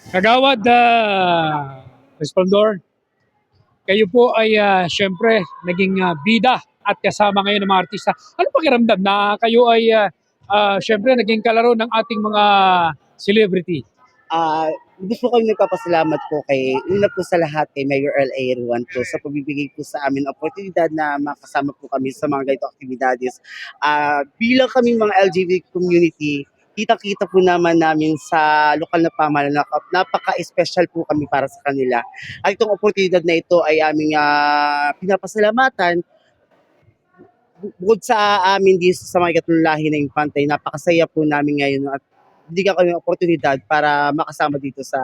Kagawad Respondor, kayo po ay syempre naging bida at kasama ngayon ng mga artista. Ano pakiramdam na kayo ay syempre naging kalaro ng ating mga celebrity? Ah, Gusto ko nagpapasalamat po kay una po sa lahat kay Mayor L.A. Ruan po sa pagbibigay po sa amin ng oportunidad na makasama po kami sa mga ganitong aktibidades. Bilang kami mga LGBT community, kita-kita po namin sa lokal na pamahalaan na napaka-special po kami para sa kanila. At itong oportunidad na ito ay aming pinapasalamatan bukod sa amin dito sa mga katulalahi ng Infantay. Napakasaya po namin ngayon at bigyan kami ng oportunidad para makasama dito sa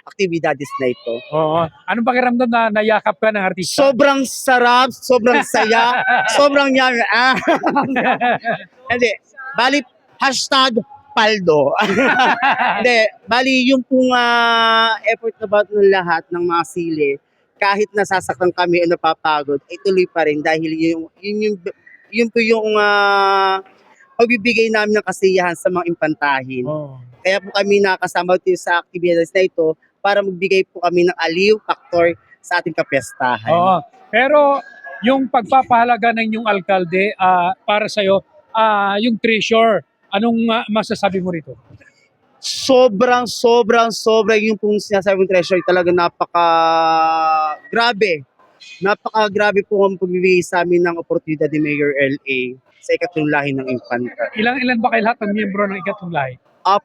aktibidades na ito. Oo. Anong pakiramdam na nayakap ka ng artista? Sobrang sarap, sobrang saya, sobrang yummy. Hindi, bali, hashtag paldo. Hindi, bali yung pong effort na ba ng lahat ng mga sili, kahit nasasaktan kami o napapagod, ay tuloy pa rin dahil yun po yung pagbibigay namin ng kasiyahan sa mga impantahin. Oo. Kaya po kami nakasama dito sa aktibidades na ito para magbigay po kami ng aliw, faktor sa ating kapestahan. Oo. Pero yung pagpapahalaga ng inyong alkalde para sa'yo, yung treasure, anong masasabi mo rito? Sobrang yung pong sinasabi mong treasure talaga grabe. Napaka-grabe po ang pagbibigay sa amin ng oportunidad ni Mayor LA sa ikatlong lahi ng Infanta. Ilan ba kayo lahat ng miyembro ng ikatlong lahi?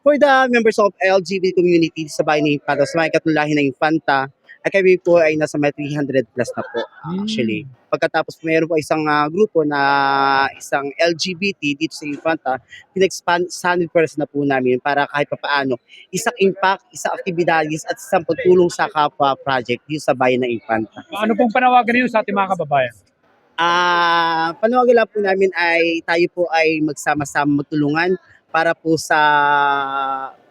For the members of LGBT community sa bahay ng Infanta, sa mga ikatlong lahi ng Infanta, ay kami po ay nasa may 300 plus na po actually. Pagkatapos mayroon po isang grupo na isang LGBT dito sa Infanta, pinag-expand sa 100% na po namin para kahit papaano isang impact, isang aktibidades at isang pagtulong sa kapwa project dito sa bayan ng Infanta. Ano pong panawagan niyo sa ating mga kababayan? Panawagan lang po namin ay tayo po ay magsama-sama magtulungan para po sa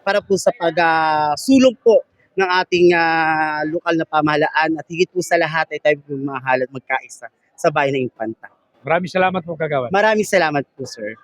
pagsulong po ng ating lokal na pamahalaan at higit po sa lahat ay tayo po mahal at magkaisa sa bayan ng Infanta. Maraming salamat po, Kagawad. Maraming salamat po, sir.